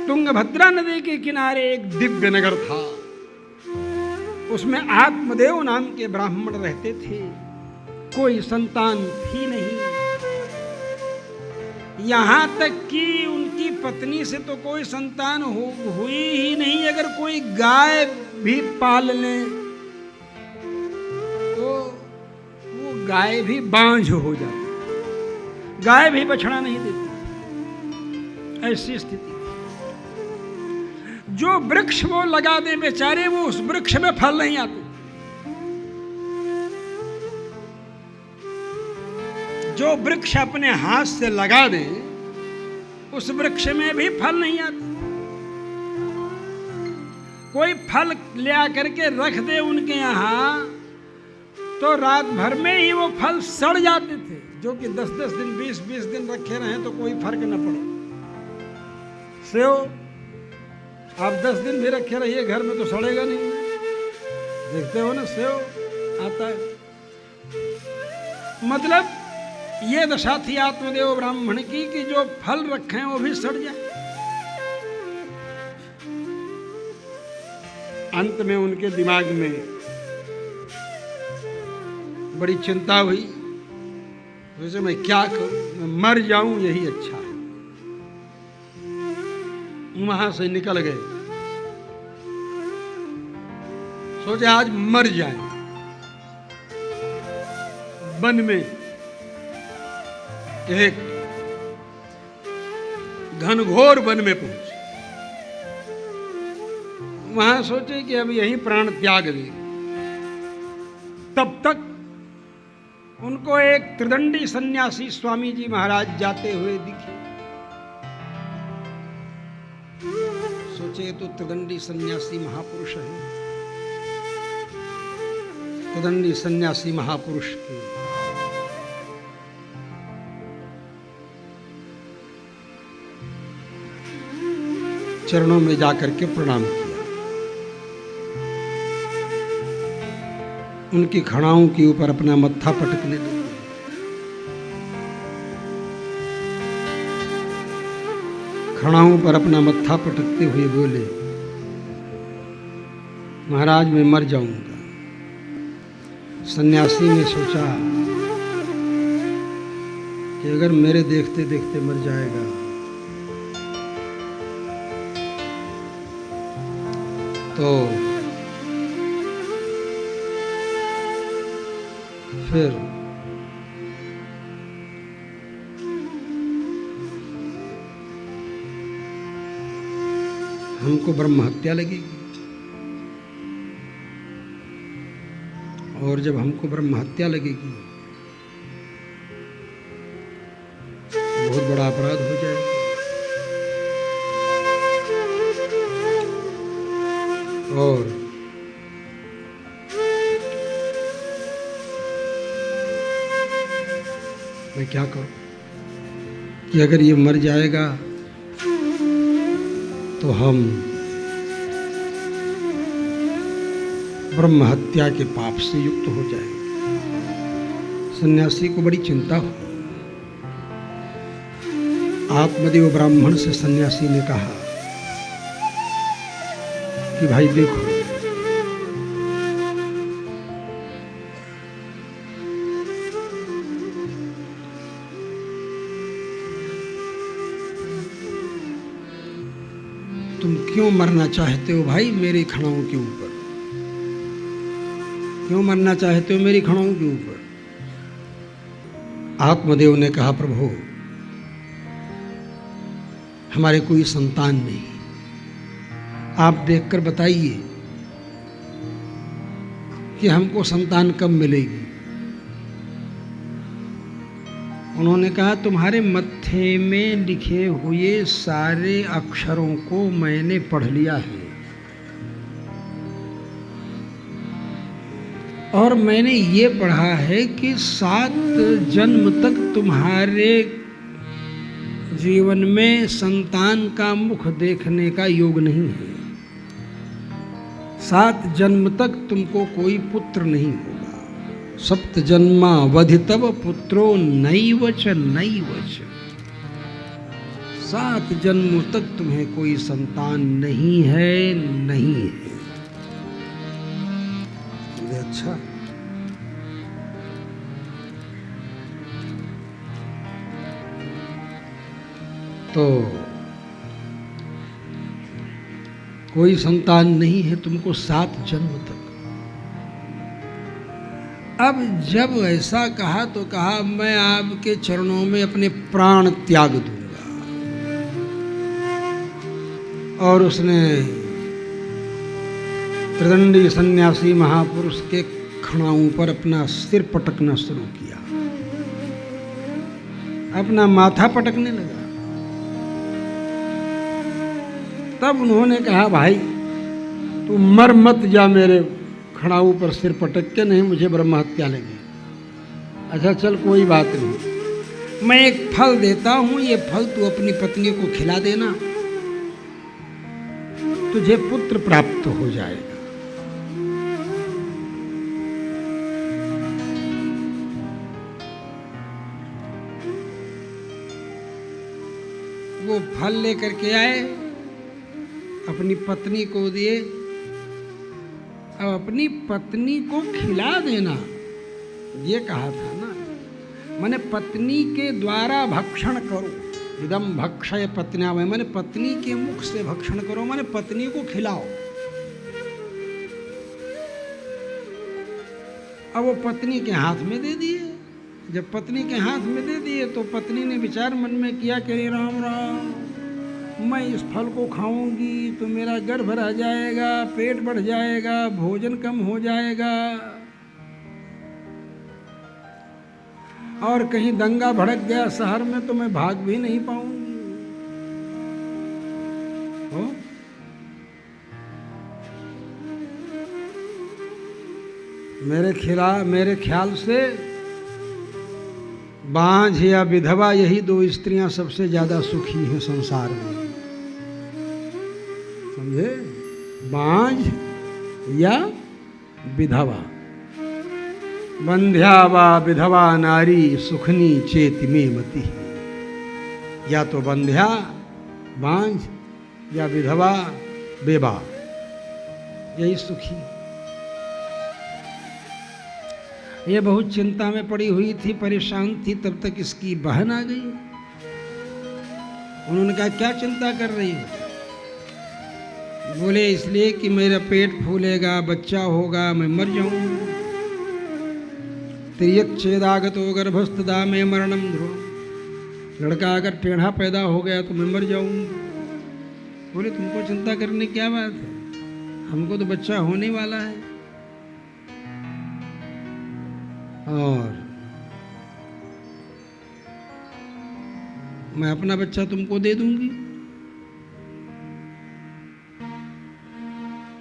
तुंगभद्रा नदी के किनारे एक दिव्य नगर था। उसमें आत्मदेव नाम के ब्राह्मण रहते थे। कोई संतान थी नहीं, यहां तक कि उनकी पत्नी से तो कोई संतान हुई ही नहीं। अगर कोई गाय भी पाल ले तो वो गाय भी बांझ हो जाती, गाय भी बछड़ा नहीं देती, ऐसी स्थिति। जो वृक्ष वो लगा दे बेचारे, वो उस वृक्ष में फल नहीं आते। जो वृक्ष अपने हाथ से लगा दे, उस वृक्ष में भी फल नहीं आते। कोई फल ले आकर के रख दे उनके यहां, तो रात भर में ही वो फल सड़ जाते थे। जो कि 10-10 दिन 20-20 दिन रखे रहे तो कोई फर्क न पड़े। सेव आप 10 दिन भी रखे रहिए घर में तो सड़ेगा नहीं। देखते हो ना, सेव आता है। मतलब ये दशा थी आत्मदेव ब्राह्मण की कि जो फल रखे हैं वो भी सड़ जाए। अंत में उनके दिमाग में बड़ी चिंता हुई। वैसे मैं क्या करूं, मैं मर जाऊं यही अच्छा है। वहां से निकल गए, सोचे आज मर जाए। वन में एक घनघोर वन में पहुंचे। वहां सोचे कि अब यही प्राण त्याग दे। तब तक उनको एक त्रिदंडी सन्यासी स्वामी जी महाराज जाते हुए दिखे। सोचे तो त्रिदंडी सन्यासी महापुरुष है। त्रिदंडी सन्यासी महापुरुष के चरणों में जाकर के प्रणाम किया। उनकी खड़ाओं के ऊपर अपना मत्था पटकने लगे। खड़ाओं पर अपना मत्था पटकते हुए बोले, महाराज मैं मर जाऊंगा। सन्यासी ने सोचा कि अगर मेरे देखते देखते मर जाएगा तो फिर हमको ब्रह्म हत्या लगेगी। और जब हमको ब्रह्म हत्या लगेगी बहुत बड़ा अपराध हो जाएगा। और मैं क्या करूं कि अगर ये मर जाएगा तो हम ब्रह्म हत्या के पाप से युक्त हो जाएंगे। सन्यासी को बड़ी चिंता हुई। आत्मदेव ब्राह्मण से सन्यासी ने कहा कि भाई देखो, तुम क्यों मरना चाहते हो भाई मेरी खड़ाओं के ऊपर? क्यों मरना चाहते हो मेरी खड़ाओं के ऊपर? आत्मदेव ने कहा, प्रभु हमारे कोई संतान नहीं, आप देखकर बताइए कि हमको संतान कब मिलेगी। उन्होंने कहा, तुम्हारे मत्थे में लिखे हुए सारे अक्षरों को मैंने पढ़ लिया है और मैंने ये पढ़ा है कि 7 जन्म तक तुम्हारे जीवन में संतान का मुख देखने का योग नहीं है। 7 जन्म तक तुमको कोई पुत्र नहीं होगा। 7 जन्मावधि तब पुत्रो नैव च नैव च। 7 जन्म तक तुम्हें कोई संतान नहीं है, नहीं है। अच्छा, तो कोई संतान नहीं है तुमको 7 जन्म तक। अब जब ऐसा कहा तो कहा मैं आपके चरणों में अपने प्राण त्याग दूंगा। और उसने त्रिदंडी सन्यासी महापुरुष के खड़ाऊं पर अपना सिर पटकना शुरू किया, अपना माथा पटकने लगा। तब उन्होंने कहा भाई तू मर मत जा मेरे खड़ाऊ पर सिर पटक के, नहीं मुझे ब्रह्म हत्या लगी। अच्छा चल कोई बात नहीं, मैं एक फल देता हूं, ये फल तू अपनी पत्नी को खिला देना, तुझे पुत्र प्राप्त हो जाएगा। वो फल लेकर के आए, अपनी पत्नी को दिए। अब अपनी पत्नी को खिला देना ये कहा था ना, मैंने पत्नी के द्वारा भक्षण करो, इदम भक्षय पत्न्या में, मैंने पत्नी के मुख से भक्षण करो, मैंने पत्नी को खिलाओ। अब वो पत्नी के हाथ में दे दिए। जब पत्नी के हाथ में दे दिए तो पत्नी ने विचार मन में किया कि राम राम, मैं इस फल को खाऊंगी तो मेरा गर्भ रह जाएगा, पेट बढ़ जाएगा, भोजन कम हो जाएगा, और कहीं दंगा भड़क गया शहर में तो मैं भाग भी नहीं पाऊंगी। हो? मेरे ख्याल से बांझ या विधवा यही 2 स्त्रियां सबसे ज्यादा सुखी हैं संसार में, समझे? बांझ या विधवा। बंध्या वा विधवा नारी सुखनी चेति में मति। या तो बंध्या बांझ या विधवा बेबा, यही सुखी। ये बहुत चिंता में पड़ी हुई थी, परेशान थी, तब तक इसकी बहन आ गई। उन्होंने कहा क्या चिंता कर रही हो? बोले इसलिए कि मेरा पेट फूलेगा, बच्चा होगा, मैं मर जाऊंगा। तिर्यक चेदागतो गर्भस्तदा में मरणम ध्रुव। लड़का अगर टेढ़ा पैदा हो गया तो मैं मर जाऊंगा। बोले तुमको चिंता करने क्या बात है, हमको तो बच्चा होने वाला है, और मैं अपना बच्चा तुमको दे दूंगी,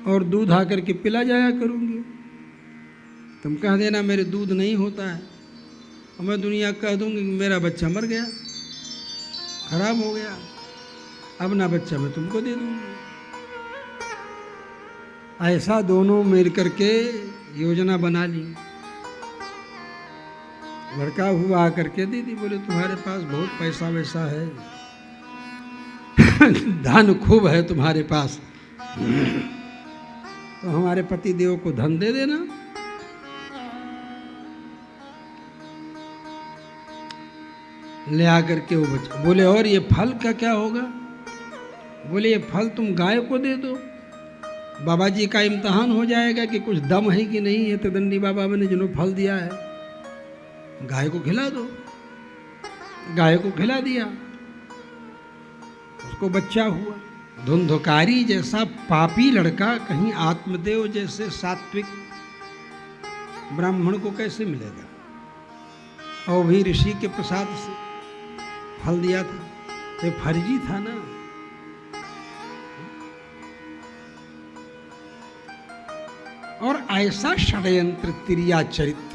और दूध आकर के पिला जाया करूंगी। तुम कह देना मेरे दूध नहीं होता है, और मैं दुनिया कह दूंगी कि मेरा बच्चा मर गया, खराब हो गया, अब ना बच्चा मैं तुमको दे दूंगी। ऐसा दोनों मिल करके योजना बना ली। लड़का हुआ आकर के दीदी बोले तुम्हारे पास बहुत पैसा वैसा है, धन खूब है तुम्हारे पास, तो हमारे पति देव को धन दे देना। ले आकर के वो बच्चा। बोले और ये फल का क्या होगा? बोले ये फल तुम गाय को दे दो, बाबा जी का इम्तहान हो जाएगा कि कुछ दम है कि नहीं है। तो दंडी बाबा मैंने जिन्हों फल दिया है गाय को खिला दो। गाय को खिला दिया, उसको बच्चा हुआ। धुंधकारी जैसा पापी लड़का कहीं आत्मदेव जैसे सात्विक ब्राह्मण को कैसे मिलेगा? और भी ऋषि के प्रसाद से फल दिया था, तो फर्जी था ना। और ऐसा षड्यंत्र तिरिया चरित्र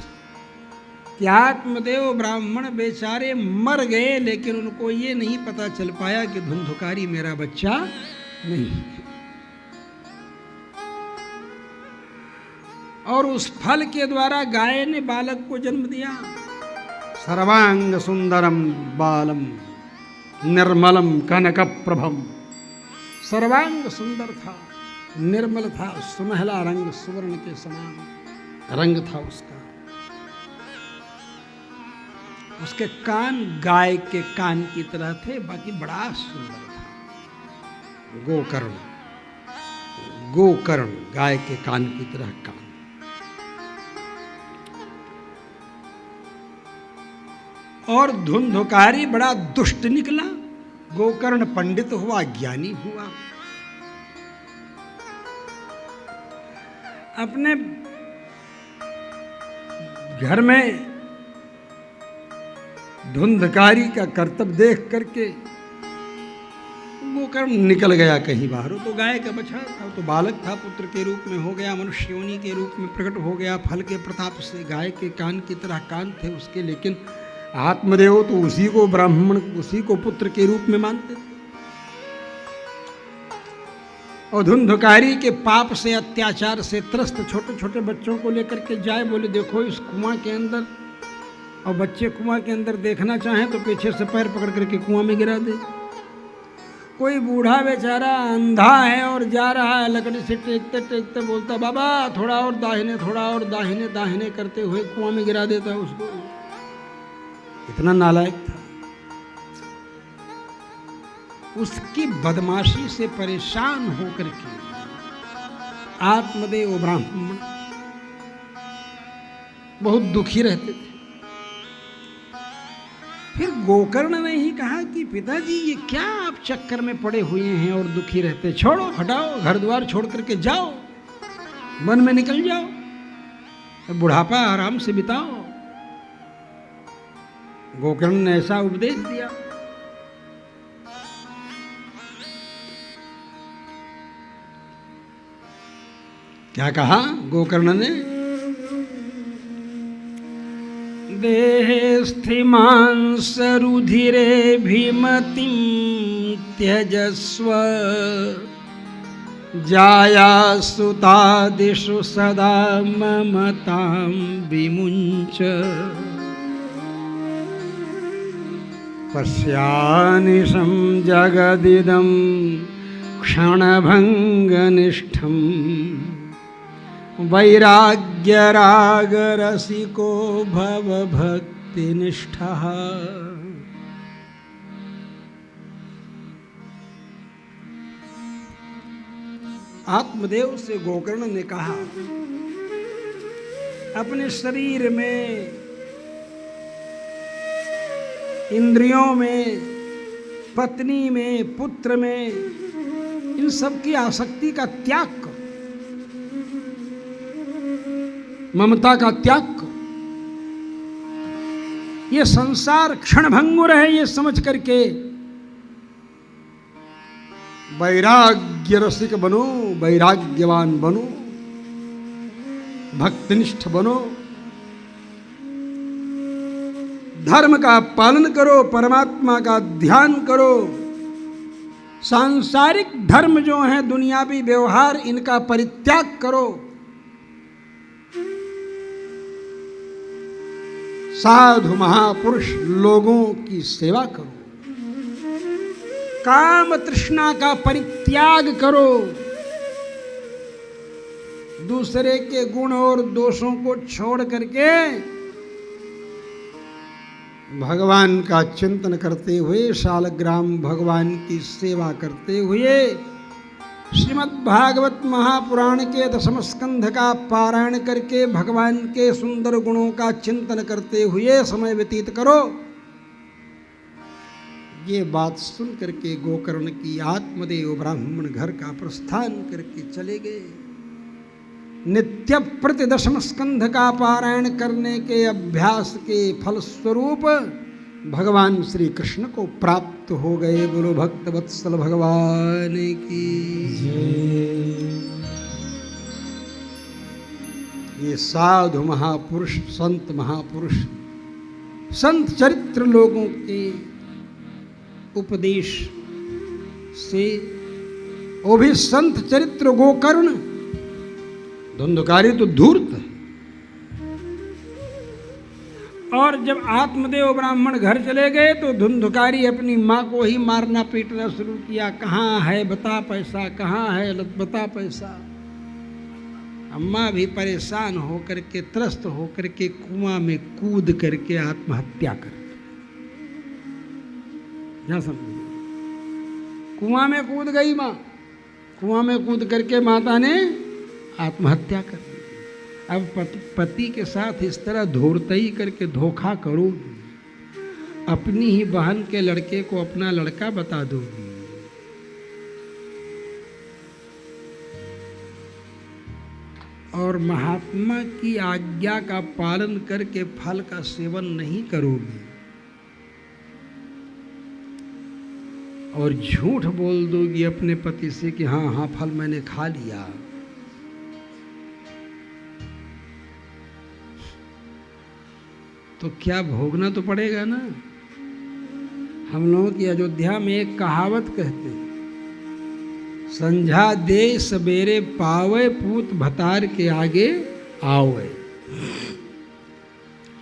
कि आत्मदेव ब्राह्मण बेचारे मर गए, लेकिन उनको ये नहीं पता चल पाया कि धुंधकारी मेरा बच्चा नहीं। और उस फल के द्वारा गाय ने बालक को जन्म दिया। सर्वांग सुंदरम बालम निर्मलम कनक प्रभम, सर्वांग सुंदर था, निर्मल था, सुनहला रंग, सुवर्ण के समान रंग था उसका। उसके कान गाय के कान की तरह थे, बाकी बड़ा सुंदर था। गोकर्ण, गोकर्ण, गाय के कान की तरह कान। और धुंधुकारी बड़ा दुष्ट निकला। गोकर्ण पंडित हुआ, ज्ञानी हुआ। अपने घर में धुंधकारी का कर्तव्य देख करके गोकर्ण निकल गया कहीं बाहर। तो गाय का बछड़ा था, तो बालक था, पुत्र के रूप में हो गया, मनुष्य योनि के रूप में प्रकट हो गया। फल के प्रताप से गाय के कान की तरह कान थे उसके, लेकिन आत्मदेव तो उसी को ब्राह्मण, उसी को पुत्र के रूप में मानते थे। और धुंधकारी के पाप से, अत्याचार से त्रस्त छोटे छोटे बच्चों को लेकर के जाए, बोले देखो इस कुआं के अंदर, और बच्चे कुआं के अंदर देखना चाहें तो पीछे से पैर पकड़ करके कुआं में गिरा दे। कोई बूढ़ा बेचारा अंधा है और जा रहा है, लकड़ी से टेकते टेकते बोलता बाबा थोड़ा और दाहिने, थोड़ा और दाहिने, दाहिने करते हुए कुआं में गिरा देता है उसको। इतना नालायक था। उसकी बदमाशी से परेशान होकर के आत्मदेव ब्राह्मण बहुत दुखी रहते थे। फिर गोकर्ण ने ही कहा कि पिताजी ये क्या आप चक्कर में पड़े हुए हैं और दुखी रहते, छोड़ो, हटाओ, घर द्वार छोड़ करके जाओ, वन में निकल जाओ, बुढ़ापा आराम से बिताओ। गोकर्ण ने ऐसा उपदेश दिया। क्या कहा गोकर्ण ने? देहेस्थिमांसरुधिरे भीमतिं त्यजस्व, जायासुतादिषु सदा ममतां विमुञ्च, पश्यानिशं जगदिदं क्षणभङ्गनिष्ठम्, वैराग्यरागरसिको भवभक्तिनिष्ठः। आत्मदेव से गोकर्ण ने कहा, अपने शरीर में, इंद्रियों में, पत्नी में, पुत्र में, इन सब की आसक्ति का त्याग करो, ममता का त्याग करो। ये संसार क्षणभंगुर है, ये समझ करके वैराग्य रसिक बनो, वैराग्यवान बनो, भक्तिनिष्ठ बनो, धर्म का पालन करो, परमात्मा का ध्यान करो। सांसारिक धर्म जो है, दुनियावी व्यवहार, इनका परित्याग करो। साधु महापुरुष लोगों की सेवा करो, काम तृष्णा का परित्याग करो, दूसरे के गुण और दोषों को छोड़ करके भगवान का चिंतन करते हुए, शालग्राम भगवान की सेवा करते हुए, श्रीमद् भागवत महापुराण के दशम स्कंध का पारायण करके भगवान के सुंदर गुणों का चिंतन करते हुए समय व्यतीत करो। ये बात सुन करके गोकर्ण की आत्मदेव ब्राह्मण घर का प्रस्थान करके चले गए। नित्य प्रति दशम स्कंध का पारायण करने के अभ्यास के फलस्वरूप भगवान श्री कृष्ण को प्राप्त हो गए। बोलो भक्त वत्सल भगवान की ये साधु महापुरुष, संत महापुरुष, संत चरित्र लोगों के उपदेश से, वो भी संत चरित्र गोकर्ण, धुंधकारी तो धूर्त है, और जब आत्मदेव ब्राह्मण घर चले गए तो धुंधुकारी अपनी माँ को ही मारना पीटना शुरू किया। कहाँ है बता पैसा, कहाँ है बता पैसा। अम्मा भी परेशान होकर के, त्रस्त होकर के कुआं में कूद करके आत्महत्या कर दी। क्या समझ, कुआं में कूद गई माँ, कुआं में कूद करके माता ने आत्महत्या कर दी। अब पति के साथ इस तरह धूर्तई करके धोखा करो, अपनी ही बहन के लड़के को अपना लड़का बता दोगी। और महात्मा की आज्ञा का पालन करके फल का सेवन नहीं करोगी और झूठ बोल दोगी अपने पति से कि हाँ हाँ फल मैंने खा लिया, तो क्या भोगना तो पड़ेगा ना। हम लोगों की अयोध्या में एक कहावत कहते हैं, संझा दे सवेरे पावे पूत भतार के आगे आवे।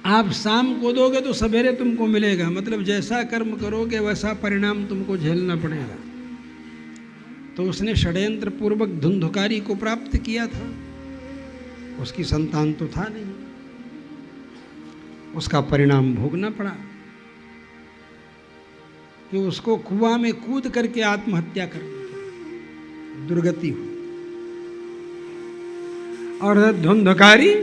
आप शाम को दोगे तो सवेरे तुमको मिलेगा, मतलब जैसा कर्म करोगे वैसा परिणाम तुमको झेलना पड़ेगा। तो उसने षड्यंत्र पूर्वक धुंधुकारी को प्राप्त किया था, उसकी संतान तो था नहीं, उसका परिणाम भोगना पड़ा कि उसको कुआं में कूद करके आत्महत्या कर दुर्गति हुई। और धुंधुकारी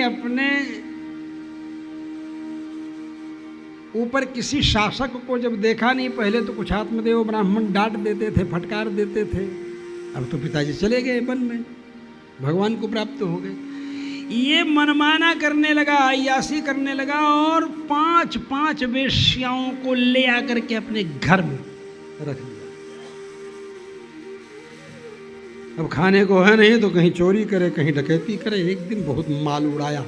अपने ऊपर किसी शासक को जब देखा नहीं, पहले तो कुछ आत्मदेव ब्राह्मण डांट देते थे, फटकार देते थे, अब तो पिताजी चले गए वन में, भगवान को प्राप्त हो गए। ये मनमाना करने लगा, अय्यासी करने लगा और 5 वेश्याओं को ले आकर के अपने घर में रख दिया। अब खाने को है नहीं तो कहीं चोरी करे, कहीं डकैती करे। एक दिन बहुत माल उड़ाया,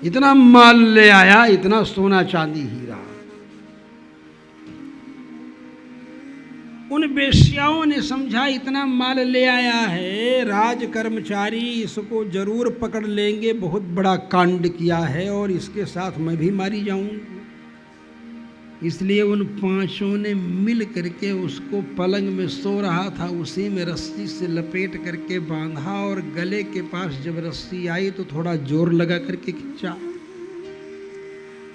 इतना माल ले आया, इतना सोना चांदी हीरा। उन वेश्याओं ने समझा इतना माल ले आया है, राज कर्मचारी इसको जरूर पकड़ लेंगे, बहुत बड़ा कांड किया है और इसके साथ मैं भी मारी जाऊंगी। इसलिए उन 5 ने मिल करके उसको पलंग में सो रहा था, उसी में रस्सी से लपेट करके बांधा और गले के पास जब रस्सी आई तो थोड़ा जोर लगा करके खींचा।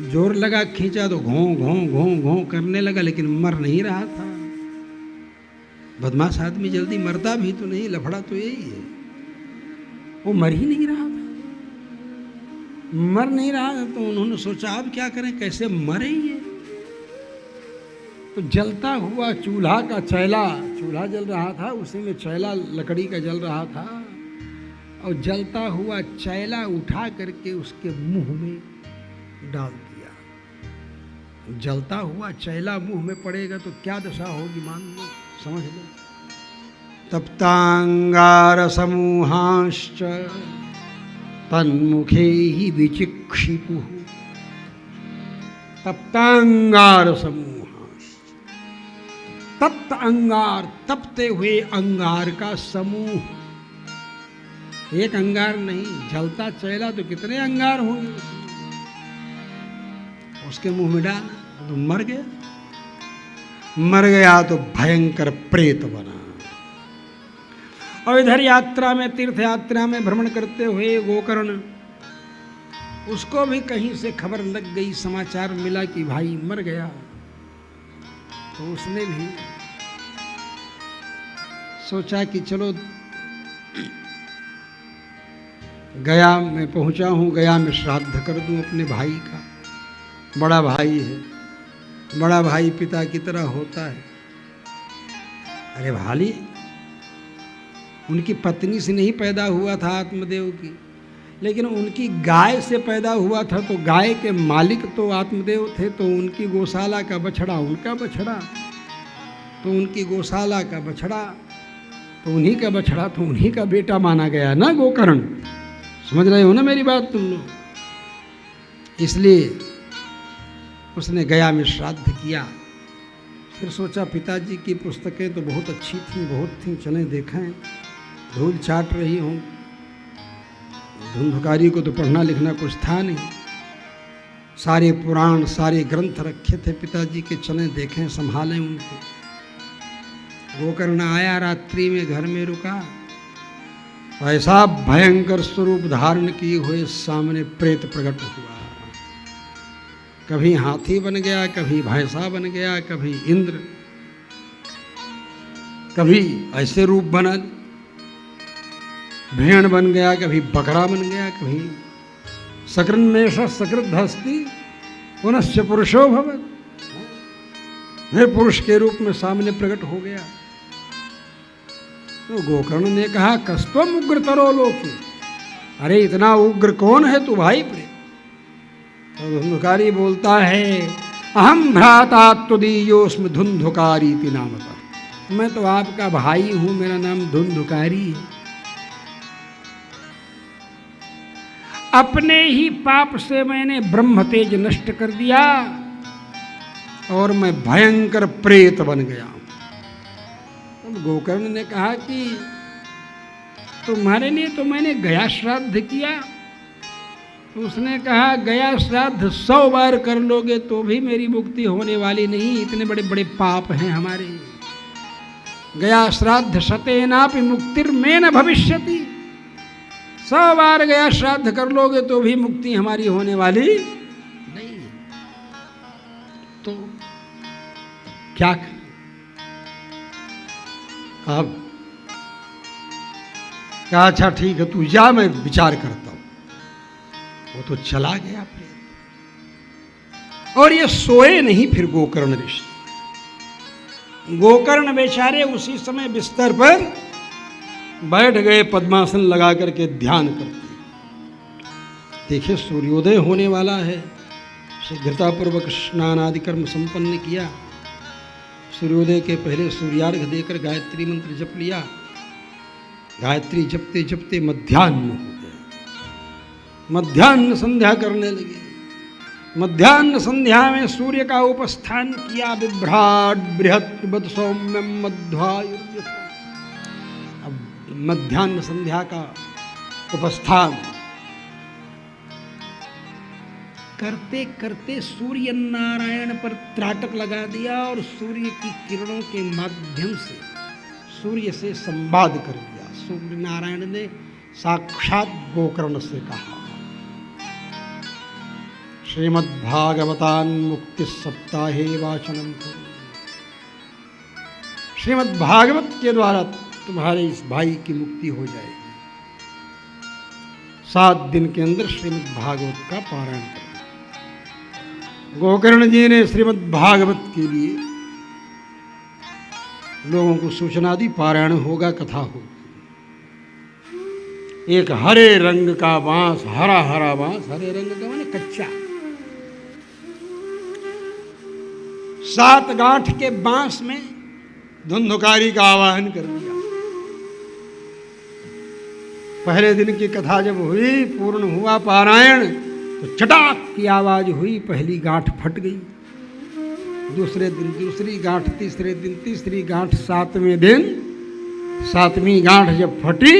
जोर लगा खींचा तो घों घों घों घों करने लगा, लेकिन मर नहीं रहा था। बदमाश आदमी जल्दी मरता भी तो नहीं, लफड़ा तो यही है। वो मर ही नहीं रहा था, मर नहीं रहा था। तो उन्होंने सोचा अब क्या करें, कैसे मरे ये। तो जलता हुआ चूल्हा का चैला, चूल्हा जल रहा था, उसी में चैला लकड़ी का जल रहा था, और जलता हुआ चैला उठा करके उसके मुंह में डाल दिया। जलता हुआ चैला मुंह में पड़ेगा तो क्या दशा होगी, मान लो, समझ लो। तप्तांगार समूहाश्च तन्मुखे ही विचिक्षिपुः। तप्तांगार समूहाश्च, तप्त अंगार, तपते हुए अंगार का समूह। एक अंगार नहीं, जलता चैला तो कितने अंगार होंगे, उसके मुंह में डाला तो मर गया। मर गया तो भयंकर प्रेत बना। और इधर यात्रा में, तीर्थ यात्रा में भ्रमण करते हुए गोकर्ण, उसको भी कहीं से खबर लग गई, समाचार मिला कि भाई मर गया। तो उसने भी सोचा कि चलो गया में पहुंचा हूं, गया में श्राद्ध कर दूं अपने भाई का। बड़ा भाई है, बड़ा भाई पिता की तरह होता है। अरे भाली, उनकी पत्नी से नहीं पैदा हुआ था आत्मदेव की, लेकिन उनकी गाय से पैदा हुआ था। तो गाय के मालिक तो आत्मदेव थे, तो उनकी गौशाला का बछड़ा उनका बछड़ा, तो उनकी गौशाला का बछड़ा तो उन्हीं का बछड़ा, तो उन्हीं का बेटा माना गया ना गोकर्ण। समझ रहे हो ना मेरी बात तुम लोग। इसलिए उसने गया में श्राद्ध किया। फिर सोचा पिताजी की पुस्तकें तो बहुत अच्छी थी, बहुत थी, चलें देखें। धूल चाट रही हूँ। धुंधुकारी को तो पढ़ना लिखना कुछ था नहीं, सारे पुराण सारे ग्रंथ रखे थे पिताजी के, चले देखें संभालें उनको। गोकर्ण आया, रात्रि में घर में रुका, ऐसा भयंकर स्वरूप धारण किए हुए सामने प्रेत प्रकट हुआ। कभी हाथी बन गया, कभी भैंसा बन गया, कभी इंद्र, कभी ऐसे रूप बना भेड़ बन गया, कभी बकरा बन गया, कभी सकृन्मेष सकृत हस्ती पुनश्च पुरुषो भवत्, फिर पुरुष के रूप में सामने प्रकट हो गया। तो गोकर्ण ने कहा, कस्तम उग्रतरो लोके, अरे इतना उग्र कौन है तू भाई प्रेत? तो धुंधुकारी बोलता है, अहम भ्राता त्वदीयोस्मि धुंधुकारी इति नामतः, मैं तो आपका भाई हूं, मेरा नाम धुंधुकारी है। अपने ही पाप से मैंने ब्रह्म तेज नष्ट कर दिया और मैं भयंकर प्रेत बन गया। तब गोकर्ण ने कहा कि तुम्हारे लिए तो मैंने गया श्राद्ध किया। उसने कहा, गया श्राद्ध 100 बार कर लोगे तो भी मेरी मुक्ति होने वाली नहीं, इतने बड़े बड़े पाप हैं हमारे। गया श्राद्ध शतेनापि मुक्तिर्मे न भविष्यति, 100 बार गया श्राद्ध कर लोगे तो भी मुक्ति हमारी होने वाली नहीं। तो क्या करें? अब क्या, अच्छा ठीक है तू जा, मैं विचार करता हूं। वो तो चला गया प्रेत, और ये सोए नहीं फिर गोकर्ण ऋषि। गोकर्ण बेचारे उसी समय बिस्तर पर बैठ गए, पद्मासन लगा करके ध्यान करते। देखिए सूर्योदय होने वाला है, शीघ्रतापूर्वक स्नान आदि कर्म संपन्न किया। सूर्योदय के पहले सूर्यार्घ देकर गायत्री मंत्र जप लिया। गायत्री जपते जपते मध्याह्न हो गया, मध्याह्न संध्या करने लगे। मध्याह्न संध्या में सूर्य का उपस्थान किया, बिभ्राट बृहत् बद सौम्यम मध्वायुर्यथा। अब मध्याह्न संध्या का उपस्थान करते करते सूर्य नारायण पर त्राटक लगा दिया और सूर्य की किरणों के माध्यम से सूर्य से संवाद कर दिया। सूर्य नारायण ने साक्षात गोकर्ण से कहा, श्रीमद्भागवतान मुक्ति सप्ताहे वाचनम करो। श्रीमद्भागवत के द्वारा तुम्हारे इस भाई की मुक्ति हो जाएगी। 7 दिन के अंदर श्रीमद्भागवत का पारायण करो। गोकर्ण जी ने श्रीमद्भागवत के लिए लोगों को सूचना दी, पारायण होगा, कथा होगी। एक हरे रंग का बांस, हरा हरा बांस, हरे रंग का माने कच्चा, 7 गांठ के बांस में धुंधुकारी का आवाहन कर दिया। पहले दिन की कथा जब हुई, पूर्ण हुआ पारायण, तो चटाक की आवाज हुई, पहली गांठ फट गई। दूसरे दिन दूसरी गांठ, तीसरे दिन तीसरी गांठ, 7वें दिन 7वीं गांठ जब फटी,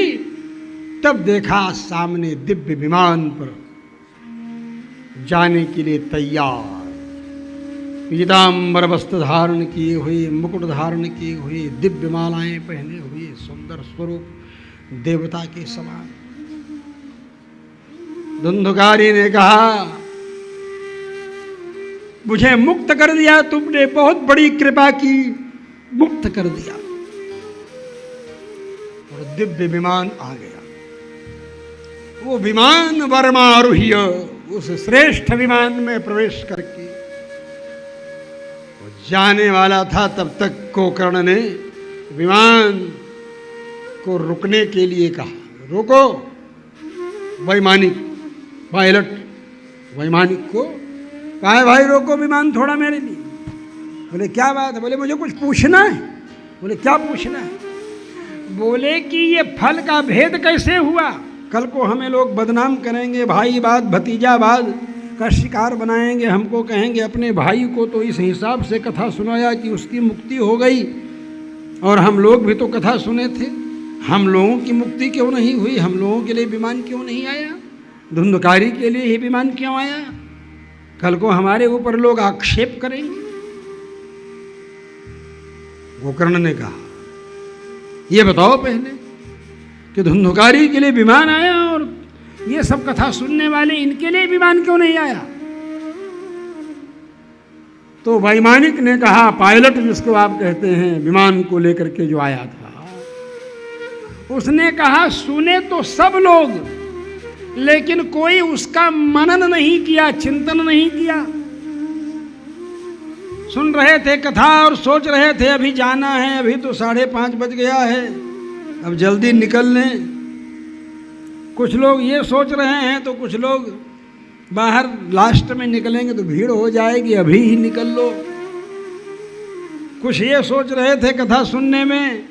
तब देखा सामने दिव्य विमान पर जाने के लिए तैयार, पीतांबर वस्त्र धारण किए हुए, मुकुट धारण किए हुए, दिव्य मालाएं पहने हुए, सुंदर स्वरूप देवता के समान। धुंधुकारी ने कहा, मुझे मुक्त कर दिया तुमने, बहुत बड़ी कृपा की, मुक्त कर दिया। और दिव्य विमान आ गया। वो विमान वर्मारूह्य, उस श्रेष्ठ विमान में प्रवेश करके वो जाने वाला था। तब तक गोकर्ण ने विमान को रुकने के लिए कहा, रुको। वैमानिक पायलट वैमानिक को कहा है, भाई रोको विमान थोड़ा मेरे लिए। बोले क्या बात है? बोले मुझे कुछ पूछना है। बोले क्या पूछना है? बोले कि ये फल का भेद कैसे हुआ? कल को हमें लोग बदनाम करेंगे, भाईवाद भतीजावाद का शिकार बनाएंगे, हमको कहेंगे अपने भाई को तो इस हिसाब से कथा सुनाया कि उसकी मुक्ति हो गई, और हम लोग भी तो कथा सुने थे। हम लोगों की मुक्ति क्यों नहीं हुई? हम लोगों के लिए विमान क्यों नहीं आया? धुंधकारी के लिए ही विमान क्यों आया? कल को हमारे ऊपर लोग आक्षेप करेंगे। गोकर्ण ने कहा, ये बताओ पहले कि धुंधकारी के लिए विमान आया और ये सब कथा सुनने वाले इनके लिए विमान क्यों नहीं आया? तो वैमानिक ने कहा, पायलट जिसको आप कहते हैं, विमान को लेकर के जो आया था, उसने कहा सुने तो सब लोग, लेकिन कोई उसका मनन नहीं किया, चिंतन नहीं किया। सुन रहे थे कथा और सोच रहे थे अभी जाना है, अभी तो 5:30 बज गया है, अब जल्दी निकल लें। कुछ लोग ये सोच रहे हैं तो कुछ लोग बाहर लास्ट में निकलेंगे तो भीड़ हो जाएगी, अभी ही निकल लो। कुछ ये सोच रहे थे कथा सुनने में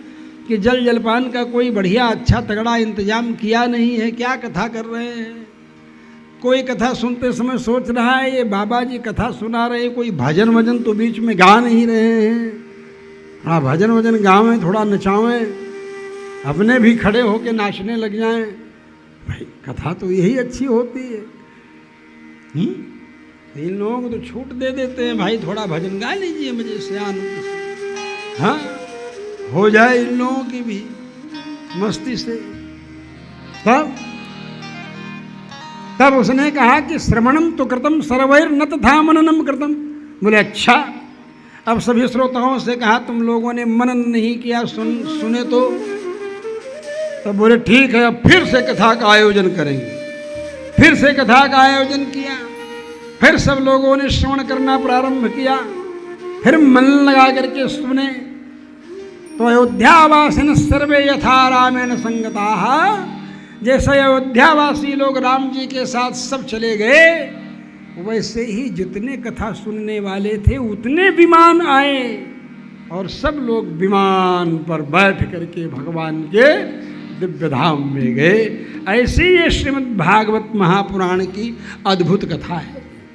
कि जल जलपान का कोई बढ़िया अच्छा तगड़ा इंतजाम किया नहीं है, क्या कथा कर रहे हैं। कोई कथा सुनते समय सोच रहा है ये बाबा जी कथा सुना रहे हैं, कोई भजन वजन तो बीच में गा नहीं रहे हैं। हाँ, भजन वजन गावें, थोड़ा नचावें, अपने भी खड़े होके नाचने लग जाएं। भाई कथा तो यही अच्छी होती है। इन लोगों को तो छूट दे देते हैं, भाई थोड़ा भजन गा लीजिए मजे से, आनंद। हाँ, हो जाए इन लोगों की भी मस्ती से। तब उसने कहा कि श्रवणम तो कृतम सर्वैर न तथा मननम कृतम। बोले अच्छा। अब सभी श्रोताओं से कहा तुम लोगों ने मनन नहीं किया, सुने तो। तब बोले ठीक है, अब फिर से कथा का आयोजन करेंगे। फिर से कथा का आयोजन किया, फिर सब लोगों ने श्रवण करना प्रारंभ किया, फिर मन लगा करके सुने। तो अयोध्यावासिन सर्वे यथा रामेण संगताः, जैसे अयोध्यावासी लोग राम जी के साथ सब चले गए, वैसे ही जितने कथा सुनने वाले थे उतने विमान आए और सब लोग विमान पर बैठ करके भगवान के दिव्य धाम में गए। ऐसी ये श्रीमद् भागवत महापुराण की अद्भुत कथा है।